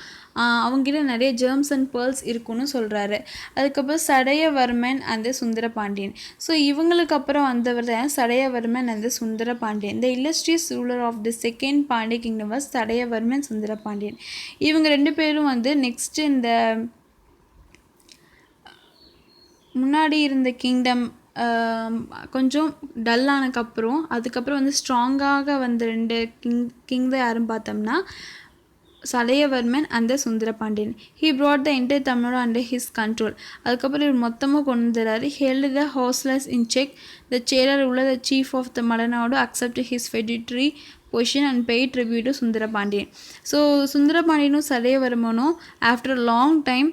அவங்ககிட்ட நிறைய ஜெர்ம்ஸ் அண்ட் பேர்ல்ஸ் இருக்குன்னு சொல்கிறாரு. அதுக்கப்புறம் சடையவர்மன் அந்த சுந்தரபாண்டியன். ஸோ இவங்களுக்கு அப்புறம் வந்தவர் தான் சடையவர்மன் அந்த Sundarapandyan. The illustrious ruler of the second Pandya kingdom was Jatavarman Sundarapandyan. இவங்க ரெண்டு பேரும் வந்து நெக்ஸ்ட்டு இந்த முன்னாடி இருந்த கிங்டம் கொஞ்சம் டல்லானதுக்கப்புறம் அதுக்கப்புறம் வந்து ஸ்ட்ராங்காக வந்த ரெண்டு கிங் தான் யாருன்னு பார்த்தோம்னா சடையவர்மன் அந்த Sundarapandiyan. He brought the entire Tamil Nadu under his control. அதுக்கப்புறம் இவர் மொத்தமாக கொண்டு வந்துடுறாரு. held the horseless in check. The Chera ruler, the chief of the Malanadu accepted his feudatory position and paid tribute to Sundarapandyan. So சுந்தரபாண்டியனும் சடையவர்மனும் ஆஃப்டர் லாங் டைம்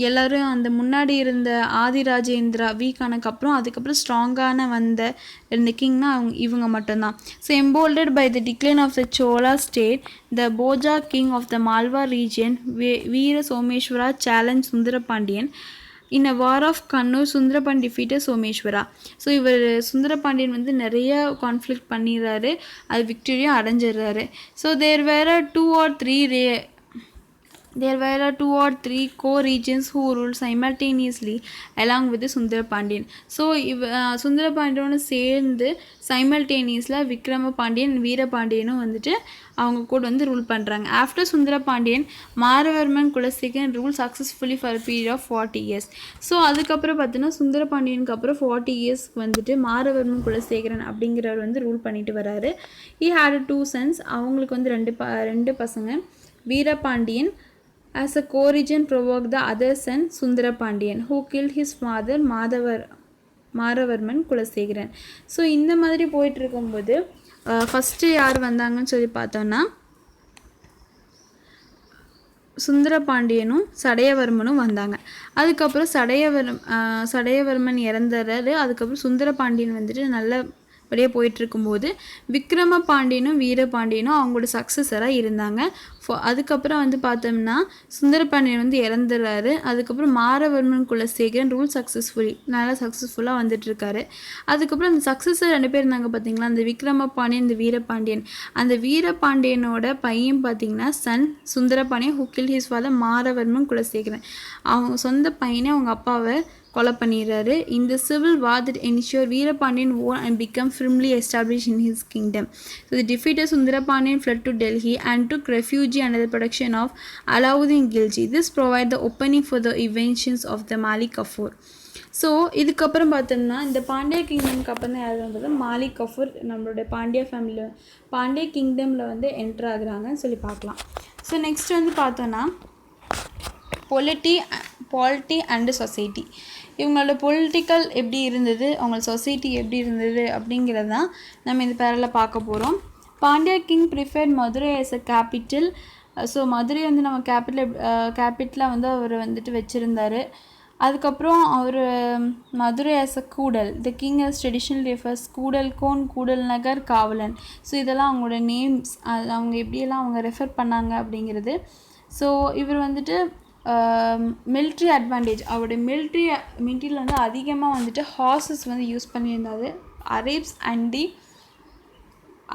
எல்லோரும் அந்த முன்னாடி இருந்த ஆதிராஜேந்திரா வீக் ஆனதுக்கப்புறம் அதுக்கப்புறம் ஸ்ட்ராங்கான வந்த ரெண்டு கிங்னா இவங்க மட்டும்தான். So emboldened by the decline of the Chola state the Bhoja king of the Malwa region Veera Someshwara challenge Sundarapandyan. In a war of Kannur Sundarapandyan defeated Someshwara. So இவர் சுந்தரபாண்டியன் வந்து நிறைய கான்ஃப்ளிக்ட் பண்ணிடுறாரு, அது விக்டரியும் அடைஞ்சிடுறாரு. So there were two or three co-regents who ruled simultaneously along with the Sundarapandyan. So சுந்தரபாண்டியனோட சேர்ந்து சைமல்டேனியஸில் விக்ரம பாண்டியன் வீரபாண்டியனும் வந்துட்டு அவங்க கூட வந்து ரூல் பண்ணுறாங்க. After Sundarapandiyan Maravarman Kulasekaran rule successfully for period of 40 years. So அதுக்கப்புறம் பார்த்தீங்கன்னா சுந்தரபாண்டியனுக்கு அப்புறம் 40 years வந்துட்டு மாரவர்மன் குலசேகரன் அப்படிங்கிறவர் வந்து ரூல் பண்ணிட்டு வராரு. He had 2 sons. அவங்களுக்கு வந்து ரெண்டு பசங்க. Veerapandiyan as a co-regent provoked the other son Sundrapandian who killed his father Maravarman Kulasekaran. So இந்த மாதிரி போயிட்டு இருக்கும்போது ஃபஸ்ட்டு யார் வந்தாங்கன்னு சொல்லி பார்த்தோன்னா சுந்தரபாண்டியனும் சடையவர்மனும் வந்தாங்க. அதுக்கப்புறம் சடையவர்மன் இறந்துறாரு. அதுக்கப்புறம் சுந்தரபாண்டியன் வந்துட்டு நல்லபடியாக போயிட்டுருக்கும்போது விக்ரம பாண்டியனும் வீரபாண்டியனும் அவங்களோட சக்ஸஸராக இருந்தாங்க. அதுக்கப்புறம் வந்து பார்த்தோம்னா சுந்தரபாண்டியன் வந்து இறந்துறாரு. அதுக்கப்புறம் மாரவர்மன் குலசேகரன் ரூல் நல்லா சக்ஸஸ்ஃபுல்லாக வந்துட்டுருக்காரு. அதுக்கப்புறம் அந்த சக்ஸஸர் ரெண்டு பேர் இருந்தாங்க பார்த்தீங்களா, அந்த விக்ரம பாண்டியன் இந்த வீரபாண்டியன். அந்த வீரபாண்டியனோட பையன் பார்த்தீங்கன்னா son Sundarapandiyan who killed his father Maravarman Kulasekaran. அவங்க சொந்த பையனை அவங்க அப்பாவை கொலை பண்ணிடுறாரு. இந்த civil war that ensured Veerapandiyan won and became firmly established in his kingdom. So the defeated Sundrapandian fled to Delhi and took refuge under the protection of Alauddin Khilji. This provided the opening for the invasions of the Malik Kafur. So இதுக்கப்புறம் பார்த்தோம்னா இந்த பாண்டிய கிங்டம்க்கு அப்புறம் தான் யார் வந்தது, மாலிக் கஃபூர் நம்மளோட பாண்டிய கிங்டமில் வந்து enter ஆகுறாங்கன்னு சொல்லி பார்க்கலாம். ஸோ நெக்ஸ்ட் வந்து பார்த்தோன்னா பாலிட்டி அண்டு சொசைட்டி. இவங்களோட பொலிட்டிக்கல் எப்படி இருந்தது, அவங்களோட சொசைட்டி எப்படி இருந்தது அப்படிங்கிறது தான் நம்ம இந்த பேரில் பார்க்க போகிறோம். Pandya king preferred Madurai as a capital. So Madurai வந்து நம்ம கேபிட்டலாக வந்து அவர் வந்துட்டு வச்சுருந்தார். அதுக்கப்புறம் அவர் Madurai as a Koodal, the king as traditional refers Koodal Kon, Koodal Nagar, Kavalan. ஸோ இதெல்லாம் அவங்களோட நேம்ஸ், அது அவங்க எப்படியெல்லாம் அவங்க ரெஃபர் பண்ணாங்க அப்படிங்கிறது. ஸோ இவர் வந்துட்டு மிலிட்ரி அட்வான்டேஜ், அவருடைய மிலிட்ரியில் வந்து அதிகமாக வந்துட்டு ஹார்சஸ் வந்து யூஸ் பண்ணியிருந்தாரு. அரேப்ஸ் அண்ட் தி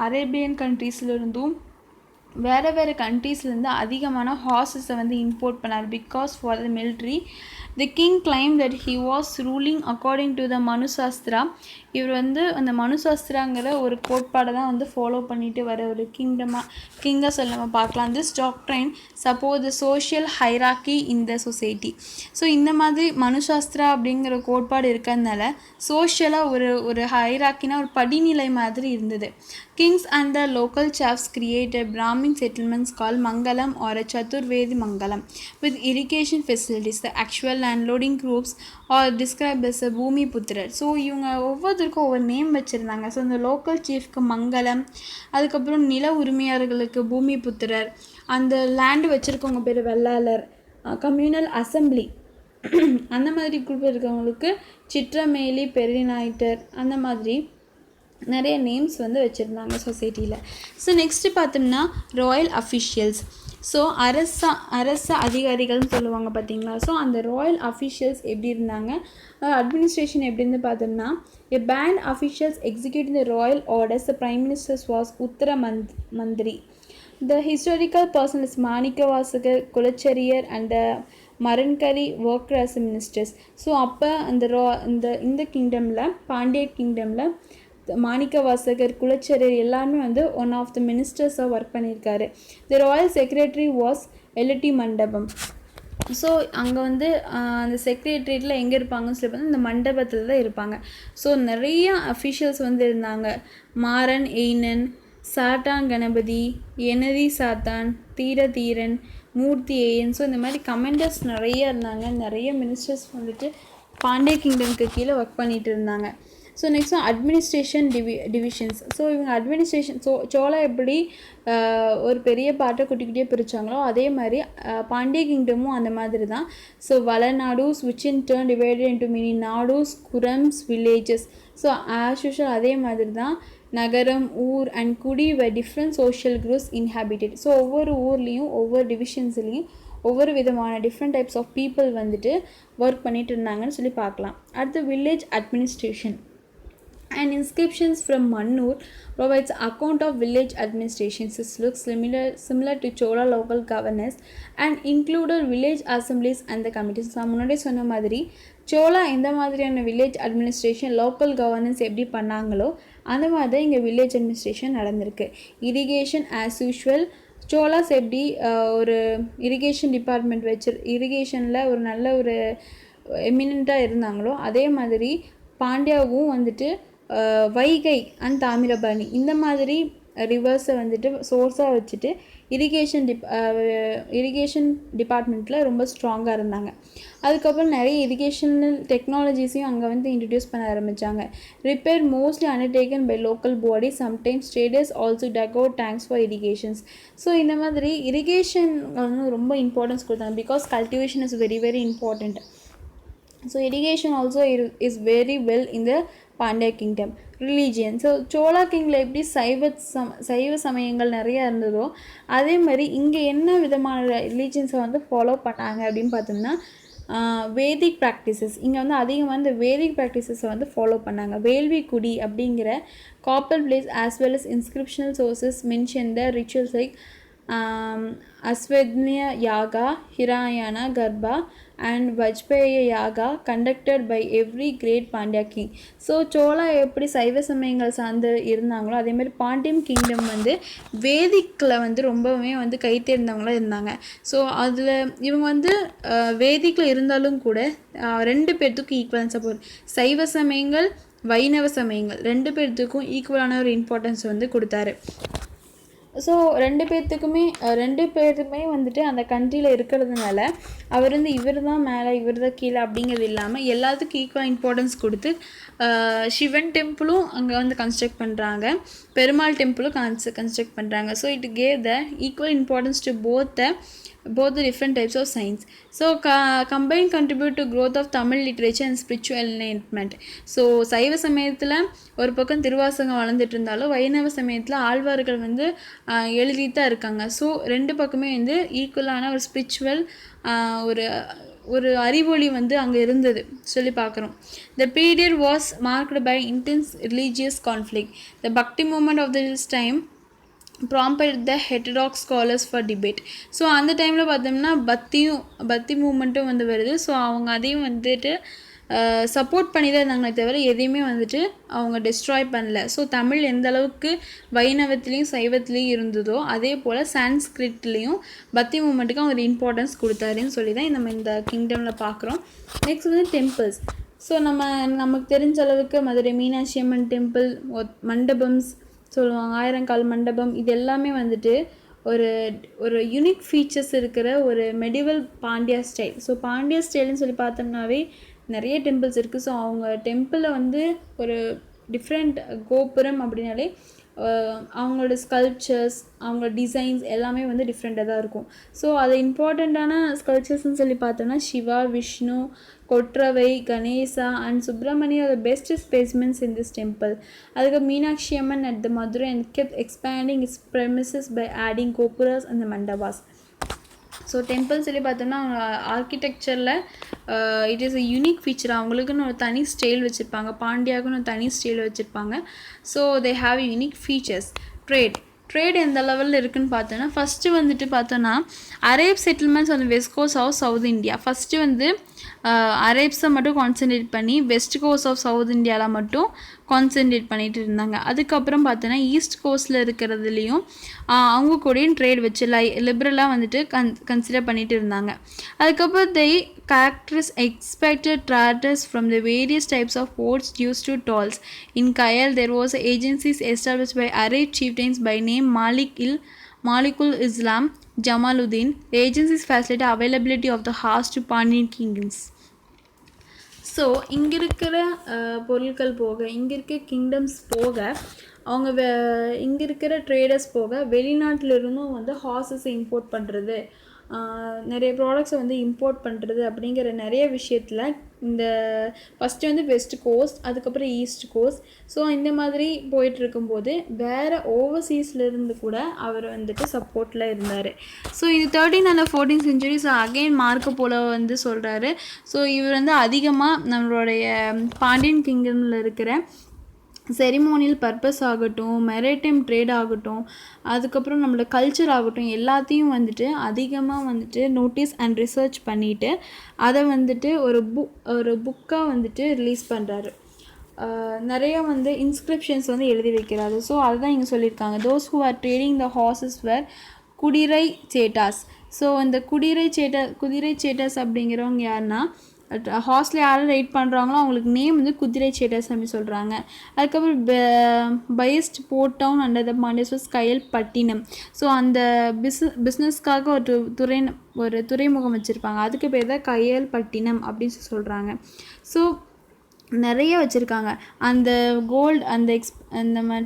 அரேபியன் கண்ட்ரீஸ்லேருந்தும் வேறு கண்ட்ரீஸ்லேருந்து அதிகமான ஹார்சஸை வந்து இம்போர்ட் பண்ணார். Because for the military the king claim that he was ruling according to the Manushastra. இவர் வந்து அந்த மனுசாஸ்திராங்கிற ஒரு கோட்பாடை தான் வந்து ஃபாலோ பண்ணிட்டு வர ஒரு கிங்கை சொல்ல நம்ம பார்க்கலாம். This doctrine suppose the social hierarchy in the society. So இந்த மாதிரி மனுசாஸ்திரா அப்படிங்கிற கோட்பாடு இருக்கிறதுனால சோஷியலாக ஒரு ஹைராக்கினா ஒரு படிநிலை மாதிரி இருந்தது. Kings and the local chiefs created Brahmin settlements call mangalam or Chaturvedi mangalam with irrigation facilities. The actual landholding groups are describe as a பூமி புத்திரர். ஸோ இவங்க ஒவ்வொருத்தருக்கும் ஒவ்வொரு நேம் வச்சுருந்தாங்க. ஸோ இந்த லோக்கல் சீஃப்க்கு மங்கலம், அதுக்கப்புறம் நில உரிமையாளர்களுக்கு பூமி புத்திரர், அந்த லேண்டு வச்சுருக்கவங்க பேர் வெள்ளாளர், கம்யூனல் அசம்பிளி அந்த மாதிரி குரூப் இருக்கவங்களுக்கு சிற்றமேலி, பெரிநாய்ட்டர், அந்த மாதிரி நிறைய நேம்ஸ் வந்து வச்சுருந்தாங்க சொசைட்டியில். ஸோ நெக்ஸ்ட்டு பார்த்தோம்னா ராயல் அஃபிஷியல்ஸ். ஸோ அரச அதிகாரிகள்னு சொல்லுவாங்க பார்த்தீங்களா. ஸோ அந்த ராயல் அஃபிஷியல்ஸ் எப்படி இருந்தாங்க, அட்மினிஸ்ட்ரேஷன் எப்படின்னு பார்த்தோம்னா a band officials executing the royal orders. The prime ministers was Uttara mantri. The historical person is Manikkavasagar, Kulachariyar and Marankari work as ministers. So அப்போ இந்த கிங்டமில், பாண்டிய கிங்டமில் மாணிக்கவாசகர், குலச்சரியர் எல்லாருமே வந்து ஒன் ஆஃப் த மினிஸ்டர்ஸாக ஒர்க் பண்ணியிருக்காரு. த ராயல் செக்ரட்டரி வாஸ் எல்டி மண்டபம். ஸோ அங்கே வந்து அந்த செக்ரட்டரியேட்டில் எங்கே இருப்பாங்கன்னு சொல்லி பார்த்தா இந்த மண்டபத்தில் தான் இருப்பாங்க. ஸோ நிறைய அஃபிஷியல்ஸ் வந்து இருந்தாங்க. மாறன் எய்னன், சாட்டான் கணபதி, எனதி சாத்தான், தீரன், மூர்த்தி ஏயன். ஸோ இந்த மாதிரி கமெண்டர்ஸ் நிறைய இருந்தாங்க. நிறைய மினிஸ்டர்ஸ் வந்துட்டு பாண்டிய கிங்டம்க்கு கீழே ஒர்க் பண்ணிகிட்டு இருந்தாங்க. So next administration divisions. So இவங்க அட்மினிஸ்ட்ரேஷன், சோழா எப்படி ஒரு பெரிய பாட்டை குட்டிக்கிட்டே பிரித்தாங்களோ அதே மாதிரி பாண்டிய கிங்டமும் அந்த மாதிரி தான். So valanadus which in turn divided into mini nadus, kurrams, villages. So as usual அதே மாதிரி தான் nagaram, ur and kudi were different social groups inhabited. So ஒவ்வொரு ஊர்லேயும் ஒவ்வொரு டிவிஷன்ஸ்லேயும் ஒவ்வொரு விதமான டிஃப்ரெண்ட் டைப்ஸ் ஆஃப் பீப்புள் வந்துட்டு ஒர்க் பண்ணிட்டு இருந்தாங்கன்னு சொல்லி பார்க்கலாம். அடுத்து village administration. And inscriptions from Mannur provides account of village administration. This looks similar to Chola local governance and included village assemblies and the committees. நான் முன்னாடி சொன்ன மாதிரி சோலா எந்த மாதிரியான வில்லேஜ் அட்மினிஸ்ட்ரேஷன், லோக்கல் கவர்னன்ஸ் எப்படி பண்ணாங்களோ அந்த மாதிரி தான் இங்கே வில்லேஜ் அட்மினிஸ்ட்ரேஷன் நடந்திருக்கு. இரிகேஷன் ஆஸ் யூஷுவல் சோலாஸ் எப்படி ஒரு இரிகேஷன் டிபார்ட்மெண்ட் இரிகேஷனில் ஒரு நல்ல ஒரு எமினண்ட்டாக இருந்தாங்களோ அதே மாதிரி பாண்டியாவும் வந்துட்டு வைகை அண்ட் தாமிரபரணி இந்த மாதிரி ரிவர்ஸை வந்துட்டு சோர்ஸாக வச்சுட்டு இரிகேஷன் டிபார்ட்மெண்ட்டில் ரொம்ப ஸ்ட்ராங்காக இருந்தாங்க. அதுக்கப்புறம் நிறைய இரிகேஷனல் டெக்னாலஜிஸையும் அங்கே வந்து இன்ட்ரடியூஸ் பண்ண ஆரம்பித்தாங்க. Repair mostly undertaken by local body, sometimes traders also dug out tanks for irrigations. So இந்த மாதிரி இரிகேஷன் வந்து ரொம்ப இம்பார்ட்டன்ஸ் கொடுத்தாங்க. Because cultivation is very very important. So irrigation also is very well in the Pandya kingdom. Religion. So Chola கிங்கில் எப்படி சைவ சமயங்கள் நிறையா இருந்ததோ அதே மாதிரி இங்கே என்ன விதமான ரிலீஜியன்ஸை வந்து ஃபாலோ பண்ணாங்க அப்படின்னு பார்த்தோம்னா வேதிக் ப்ராக்டிசஸ். இங்கே வந்து அதிகமாக இந்த வேதிக் ப்ராக்டிசஸை வந்து ஃபாலோ பண்ணாங்க. வேள்வி குடி அப்படிங்கிற copper plates as well as inscriptional sources mention the rituals like அஸ்வத்னிய yaga, Hiranyagarbha and Vajapeya yaga conducted by every great Pandya king. So Chola எப்படி சைவ சமயங்கள் சார்ந்து இருந்தாங்களோ அதேமாதிரி பாண்டியன் கிங்டம் வந்து வேதிக்கில் வந்து ரொம்பவுமே வந்து கைத்தேர்ந்தவங்களாக இருந்தாங்க. ஸோ அதில் இவங்க வந்து வேதிக்கில் இருந்தாலும் கூட ரெண்டு பேர்த்துக்கும் ஈக்குவலன்ஸ் சப்போர்ட், சைவ சமயங்கள் வைணவ சமயங்கள் ரெண்டு பேர்த்துக்கும் ஈக்குவலான ஒரு இம்பார்ட்டன்ஸ் வந்து கொடுத்தாரு. ஸோ 2 பேருமே வந்துட்டு அந்த கண்ட்ரியில் இருக்கிறதுனால அவர் வந்து இவர் தான் மேலே இவர் தான் கீழே அப்படிங்கிறது இல்லாமல் எல்லாத்துக்கும் ஈக்குவல் இம்பார்ட்டன்ஸ் கொடுத்து சிவன் டெம்பிளும் அங்கே வந்து கன்ஸ்ட்ரக்ட் பண்ணுறாங்க, பெருமாள் டெம்பிளும் கன்ஸ்ட்ரக்ட் பண்ணுறாங்க. So it gave the equal importance to both the different types of science. So combined contribute to growth of Tamil literature and spiritual enlightenment. So சைவ சமயத்தில் ஒரு பக்கம் திருவாசகம் வளர்ந்துட்டு இருந்தாலும் வைணவ சமயத்தில் ஆழ்வார்கள் வந்து எழுதிட்டு தான் இருக்காங்க. ஸோ 2 பக்கமே வந்து ஈக்குவலான ஒரு ஸ்பிரிச்சுவல் ஒரு அறிவொளி வந்து அங்கே இருந்தது சொல்லி பார்க்குறோம். The period was marked by intense religious conflict. The Bhakti movement of this time prompted the heterodox scholars for debate. So அந்த டைமில் பார்த்தோம்னா பக்தி மூமெண்ட்டும் வந்து வருது. ஸோ அவங்க அதையும் வந்துட்டு சப்போர்ட் பண்ணி தான் இருந்தாங்களே தவிர எதையுமே வந்துட்டு அவங்க டிஸ்ட்ராய் பண்ணல. ஸோ தமிழ் எந்த அளவுக்கு வைணவத்துலேயும் சைவத்துலேயும் இருந்ததோ அதே போல் சான்ஸ்கிரிட்லேயும் பக்தி மூமெண்ட்டுக்கு அவங்க இம்பார்ட்டன்ஸ் கொடுத்தாருன்னு சொல்லி தான் நம்ம இந்த கிங்டமில் பார்க்குறோம். நெக்ஸ்ட் வந்து டெம்பிள்ஸ். ஸோ நமக்கு தெரிஞ்ச அளவுக்கு மதுரை மீனாட்சி அம்மன் டெம்பிள், மண்டபம்ஸ் சொல்லுவாங்க, ஆயிரங்கால் மண்டபம், இது எல்லாமே வந்துட்டு ஒரு யூனிக் ஃபீச்சர்ஸ் இருக்கிற ஒரு medieval Pandya style. So Pandya ஸ்டைல்னு சொல்லி பார்த்தோம்னாவே நிறைய டெம்பிள்ஸ் இருக்குது. ஸோ அவங்க டெம்பிளில் வந்து ஒரு டிஃப்ரெண்ட் கோபுரம் அப்படின்னாலே அவங்களோட ஸ்கல்ப்சர்ஸ், அவங்களோட டிசைன்ஸ் எல்லாமே வந்து டிஃப்ரெண்ட்டாக தான் இருக்கும். ஸோ அது இம்பார்ட்டண்ட்டான ஸ்கல்ப்சர்ஸ்ன்னு சொல்லி பார்த்தோம்னா Shiva, Vishnu, Korravai, Ganesha and Subramaniam are the best specimens in this temple. அதுக்கு Meenakshi Amman at the Madurai and kept expanding its premises by adding gopuras and the mandapas. So temple சொல்லி பார்த்தோம்னா அவங்க ஆர்கிடெக்சரில் it is a unique feature. அவங்களுக்குன்னு ஒரு தனி ஸ்டைல் வச்சுருப்பாங்க, பாண்டியாவுக்குன்னு ஒரு தனி ஸ்டைல் வச்சுருப்பாங்க. So they have unique features. Trade எந்த லெவலில் இருக்குதுன்னு பார்த்தோன்னா ஃபஸ்ட்டு வந்துட்டு பார்த்தோன்னா Arab settlements on west coast of South India. First வந்து அரேப்ஸை மட்டும் கான்சன்ட்ரேட் பண்ணி வெஸ்ட் கோஸ்ட் ஆஃப் சவுத் இந்தியாவில் மட்டும் கான்சன்ட்ரேட் பண்ணிகிட்டு இருந்தாங்க. அதுக்கப்புறம் பார்த்தோன்னா ஈஸ்ட் கோஸ்ட்டில் இருக்கிறதுலையும் அவங்க கூடயும் ட்ரேட் வச்சு லிபரலாக வந்துட்டு கன்சிடர் பண்ணிகிட்டு இருந்தாங்க. அதுக்கப்புறம் characters expected traders from the various types of ports due to tolls. In Kayal, there was agencies established by Arab chieftains by name Malikul Islam Jamaluddin. The agencies facilitate availability of the horse to Pandyan kingdoms. So இங்கே இருக்கிற பொருட்கள் போக, இங்கே இருக்க kingdoms போக, அவங்க இங்கே இருக்கிற ட்ரேடர்ஸ் போக வெளிநாட்டிலிருந்தும் வந்து ஹார்ஸஸை இம்போர்ட் பண்ணுறது, நிறைய ப்ராடக்ட்ஸை வந்து இம்போர்ட் பண்ணுறது அப்படிங்கிற நிறைய விஷயத்தில் இந்த ஃபஸ்ட்டு வந்து வெஸ்ட் கோஸ்ட், அதுக்கப்புறம் ஈஸ்ட் கோஸ்ட். ஸோ இந்த மாதிரி போயிட்டுருக்கும்போது வேறு ஓவர்சீஸ்லேருந்து கூட அவர் வந்துட்டு சப்போர்ட்டில் இருந்தார். ஸோ இது 13 and 14 centuries again Marco Polo வந்து சொல்கிறாரு. ஸோ இவர் வந்து அதிகமாக நம்மளுடைய பாண்டியன் கிங்டமில் இருக்கிற செரிமோனியல் பர்பஸ் ஆகட்டும், மெரிடைம் ட்ரேட் ஆகட்டும், அதுக்கப்புறம் நம்மளோட கல்ச்சர் ஆகட்டும், எல்லாத்தையும் வந்துட்டு அதிகமாக வந்துட்டு நோட்டீஸ் அண்ட் ரிசர்ச் பண்ணிவிட்டு அதை வந்துட்டு ஒரு புக்காக வந்துட்டு ரிலீஸ் பண்ணுறாரு. நிறைய வந்து இன்ஸ்கிரிப்ஷன்ஸ் வந்து எழுதி வைக்கிறாரு. ஸோ அதுதான் இங்கே சொல்லியிருக்காங்க. Those who are trading the horses were kudirai chettis. So இந்த குதிரை சேட்டாஸ் அப்படிங்கிறவங்க யாருன்னா ஹார்ஸில் யாரும் ரைட் பண்ணுறாங்களோ அவங்களுக்கு நேம் வந்து குதிரை சேட்டர்ஸ் அப்படின்னு சொல்கிறாங்க. அதுக்கப்புறம் busiest port town under the Pandyas Kayalpattinam. So அந்த பிஸ்னஸ்க்காக ஒரு துறைமுகம் வச்சுருப்பாங்க, அதுக்கு பேர் தான் கயல் பட்டினம் அப்படின்னு சொல்கிறாங்க. ஸோ நிறைய வச்சுருக்காங்க. அந்த கோல்டு அந்த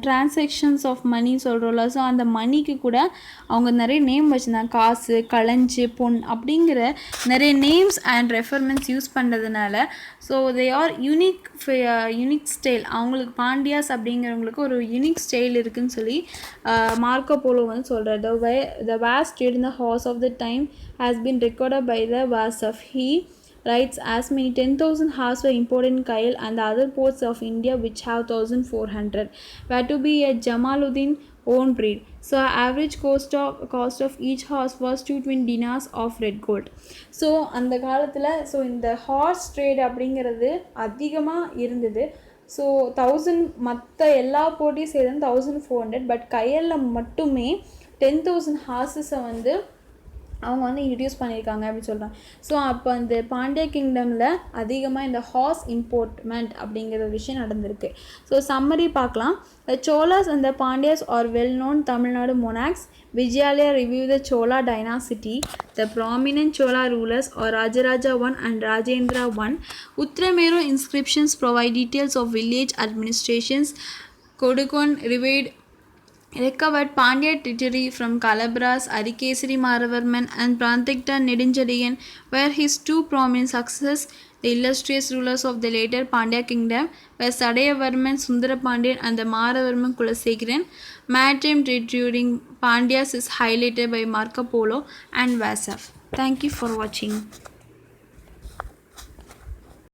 டிரான்சாக்ஷன்ஸ் ஆஃப் மணி சொல்கிறோம்ல, ஸோ அந்த மணிக்கு கூட அவங்க நிறைய நேம் வச்சுருந்தாங்க. காசு, களஞ்சி, பொன் அப்படிங்கிற நிறைய நேம்ஸ் அண்ட் ரெஃபர்மெண்ட்ஸ் யூஸ் பண்ணுறதுனால so they are unique style. அவங்களுக்கு பாண்டியாஸ் அப்படிங்கிறவங்களுக்கு ஒரு யூனிக் ஸ்டைல் இருக்குதுன்னு சொல்லி மார்க்கோ போலோ வந்து சொல்கிறார். The vast trade in the horse of the time has been recorded by the Wassaf of he writes as many 10,000 horse were imported in Kayal and the other ports of India which have 1,400 were to be a Jamaluddin own breed. So average cost of each horse was 220 dinars of red gold. So அந்த காலத்தில் so இந்த hours trade அப்படிங்கிறது அதிகமாக இருந்தது. So 1000 மற்ற எல்லா போட்டியும் சேர்ந்து 1,400, பட் கையலில் மட்டுமே 10,000 ஹார்ஸஸை வந்து அவங்க வந்து இன்ட்ரடியூஸ் பண்ணியிருக்காங்க அப்படின்னு சொல்கிறாங்க. ஸோ அப்போ அந்த பாண்டிய கிங்டமில் அதிகமாக இந்த ஹார்ஸ் இம்போர்ட்மெண்ட் அப்படிங்கிற ஒரு விஷயம் நடந்திருக்கு. ஸோ சம்மரி பார்க்கலாம். The Cholas and the Pandyas are well-known Tamil Nadu monarchs. Vijayalaya reviewed the Chola dynasty. The prominent Chola rulers are Rajaraja I and Rajendra I. Uttarameru inscriptions provide details of village administrations. Kodukon recovered Pandya territory from Kalabras, Adikesari Maravarman and Pranthikta Nedinjadiyan were his two prominent successors. The illustrious rulers of the later Pandya kingdom were Sadayavarman Sundarapandian and the Maravarman Kulasegaran. Maritime trade during Pandyas is highlighted by Marco Polo and Vasaf. Thank you for watching.